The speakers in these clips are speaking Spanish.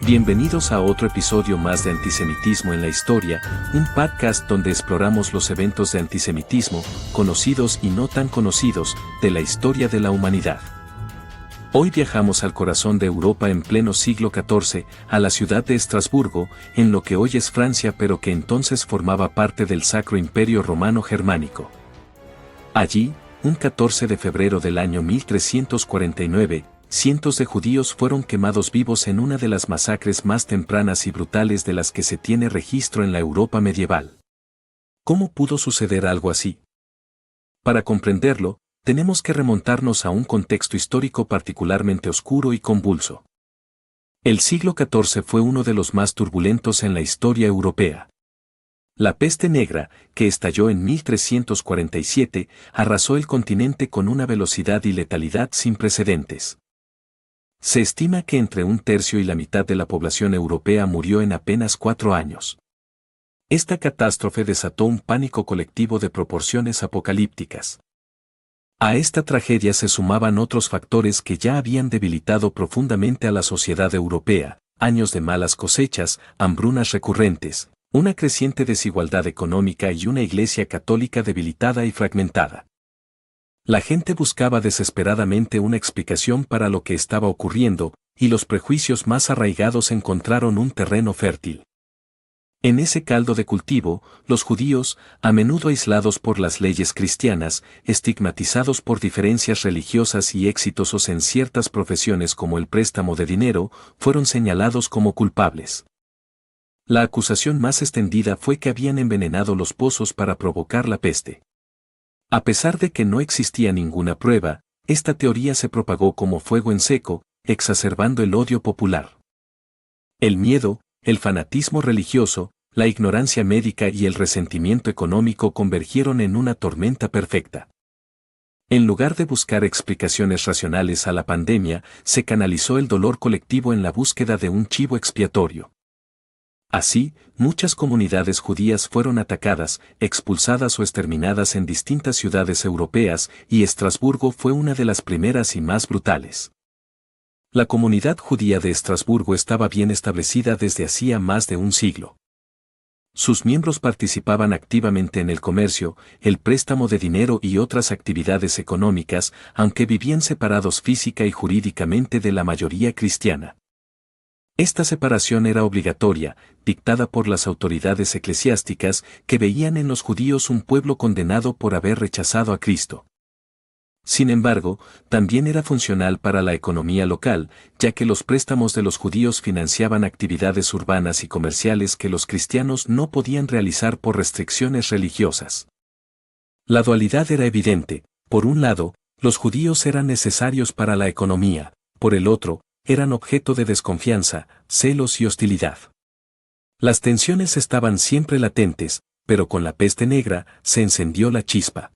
Bienvenidos a otro episodio más de Antisemitismo en la Historia, un podcast donde exploramos los eventos de antisemitismo, conocidos y no tan conocidos, de la historia de la humanidad. Hoy viajamos al corazón de Europa en pleno siglo XIV, a la ciudad de Estrasburgo, en lo que hoy es Francia pero que entonces formaba parte del Sacro Imperio Romano Germánico. Allí, un 14 de febrero del año 1349, cientos de judíos fueron quemados vivos en una de las masacres más tempranas y brutales de las que se tiene registro en la Europa medieval. ¿Cómo pudo suceder algo así? Para comprenderlo, tenemos que remontarnos a un contexto histórico particularmente oscuro y convulso. El siglo XIV fue uno de los más turbulentos en la historia europea. La peste negra, que estalló en 1347, arrasó el continente con una velocidad y letalidad sin precedentes. Se estima que entre un tercio y la mitad de la población europea murió en apenas 4 años. Esta catástrofe desató un pánico colectivo de proporciones apocalípticas. A esta tragedia se sumaban otros factores que ya habían debilitado profundamente a la sociedad europea: años de malas cosechas, hambrunas recurrentes, una creciente desigualdad económica y una iglesia católica debilitada y fragmentada. La gente buscaba desesperadamente una explicación para lo que estaba ocurriendo, y los prejuicios más arraigados encontraron un terreno fértil. En ese caldo de cultivo, los judíos, a menudo aislados por las leyes cristianas, estigmatizados por diferencias religiosas y exitosos en ciertas profesiones como el préstamo de dinero, fueron señalados como culpables. La acusación más extendida fue que habían envenenado los pozos para provocar la peste. A pesar de que no existía ninguna prueba, esta teoría se propagó como fuego en seco, exacerbando el odio popular. El miedo, el fanatismo religioso, la ignorancia médica y el resentimiento económico convergieron en una tormenta perfecta. En lugar de buscar explicaciones racionales a la pandemia, se canalizó el dolor colectivo en la búsqueda de un chivo expiatorio. Así, muchas comunidades judías fueron atacadas, expulsadas o exterminadas en distintas ciudades europeas, y Estrasburgo fue una de las primeras y más brutales. La comunidad judía de Estrasburgo estaba bien establecida desde hacía más de un siglo. Sus miembros participaban activamente en el comercio, el préstamo de dinero y otras actividades económicas, aunque vivían separados física y jurídicamente de la mayoría cristiana. Esta separación era obligatoria, dictada por las autoridades eclesiásticas, que veían en los judíos un pueblo condenado por haber rechazado a Cristo. Sin embargo, también era funcional para la economía local, ya que los préstamos de los judíos financiaban actividades urbanas y comerciales que los cristianos no podían realizar por restricciones religiosas. La dualidad era evidente: por un lado, los judíos eran necesarios para la economía; por el otro, eran objeto de desconfianza, celos y hostilidad. Las tensiones estaban siempre latentes, pero con la peste negra se encendió la chispa.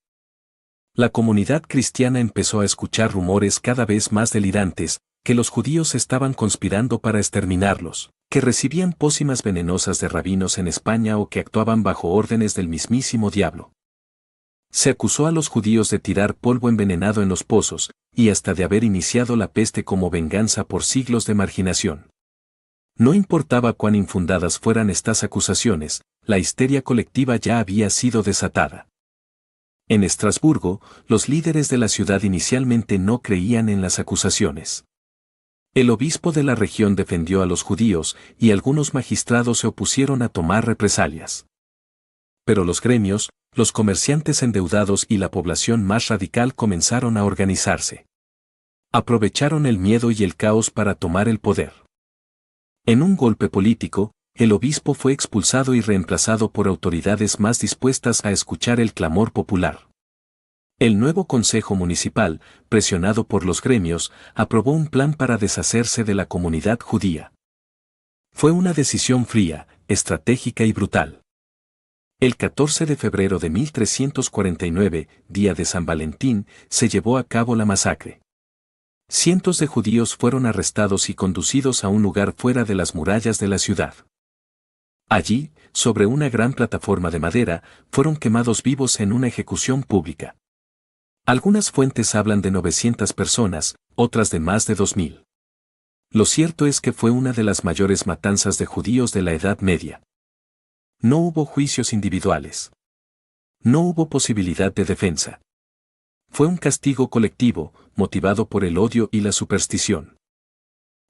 La comunidad cristiana empezó a escuchar rumores cada vez más delirantes, que los judíos estaban conspirando para exterminarlos, que recibían pócimas venenosas de rabinos en España o que actuaban bajo órdenes del mismísimo diablo. Se acusó a los judíos de tirar polvo envenenado en los pozos, y hasta de haber iniciado la peste como venganza por siglos de marginación. No importaba cuán infundadas fueran estas acusaciones, la histeria colectiva ya había sido desatada. En Estrasburgo, los líderes de la ciudad inicialmente no creían en las acusaciones. El obispo de la región defendió a los judíos, y algunos magistrados se opusieron a tomar represalias. Pero los gremios, los comerciantes endeudados y la población más radical comenzaron a organizarse. Aprovecharon el miedo y el caos para tomar el poder. En un golpe político, el obispo fue expulsado y reemplazado por autoridades más dispuestas a escuchar el clamor popular. El nuevo consejo municipal, presionado por los gremios, aprobó un plan para deshacerse de la comunidad judía. Fue una decisión fría, estratégica y brutal. El 14 de febrero de 1349, día de San Valentín, se llevó a cabo la masacre. Cientos de judíos fueron arrestados y conducidos a un lugar fuera de las murallas de la ciudad. Allí, sobre una gran plataforma de madera, fueron quemados vivos en una ejecución pública. Algunas fuentes hablan de 900 personas, otras de más de 2000. Lo cierto es que fue una de las mayores matanzas de judíos de la Edad Media. No hubo juicios individuales. No hubo posibilidad de defensa. Fue un castigo colectivo, motivado por el odio y la superstición.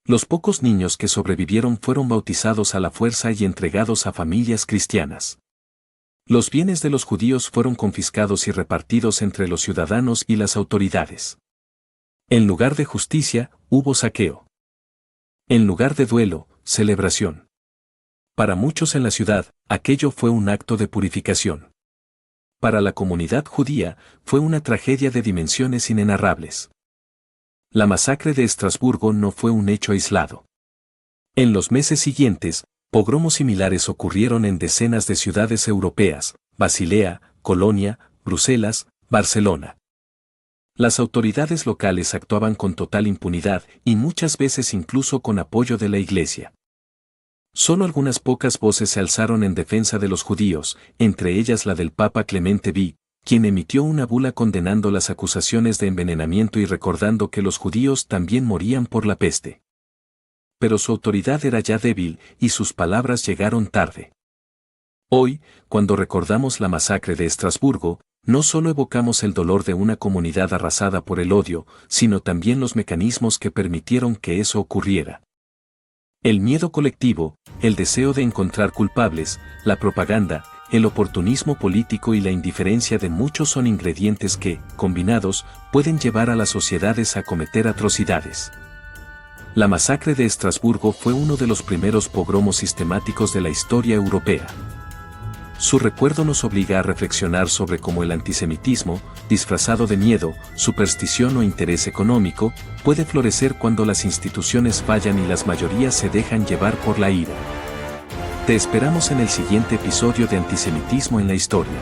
Los pocos niños que sobrevivieron fueron bautizados a la fuerza y entregados a familias cristianas. Los bienes de los judíos fueron confiscados y repartidos entre los ciudadanos y las autoridades. En lugar de justicia, hubo saqueo. En lugar de duelo, celebración. Para muchos en la ciudad, aquello fue un acto de purificación. Para la comunidad judía, fue una tragedia de dimensiones inenarrables. La masacre de Estrasburgo no fue un hecho aislado. En los meses siguientes, pogromos similares ocurrieron en decenas de ciudades europeas: Basilea, Colonia, Bruselas, Barcelona. Las autoridades locales actuaban con total impunidad y muchas veces incluso con apoyo de la Iglesia. Solo algunas pocas voces se alzaron en defensa de los judíos, entre ellas la del Papa Clemente V, quien emitió una bula condenando las acusaciones de envenenamiento y recordando que los judíos también morían por la peste. Pero su autoridad era ya débil y sus palabras llegaron tarde. Hoy, cuando recordamos la masacre de Estrasburgo, no solo evocamos el dolor de una comunidad arrasada por el odio, sino también los mecanismos que permitieron que eso ocurriera. El miedo colectivo, el deseo de encontrar culpables, la propaganda, el oportunismo político y la indiferencia de muchos son ingredientes que, combinados, pueden llevar a las sociedades a cometer atrocidades. La masacre de Estrasburgo fue uno de los primeros pogromos sistemáticos de la historia europea. Su recuerdo nos obliga a reflexionar sobre cómo el antisemitismo, disfrazado de miedo, superstición o interés económico, puede florecer cuando las instituciones fallan y las mayorías se dejan llevar por la ira. Te esperamos en el siguiente episodio de Antisemitismo en la Historia.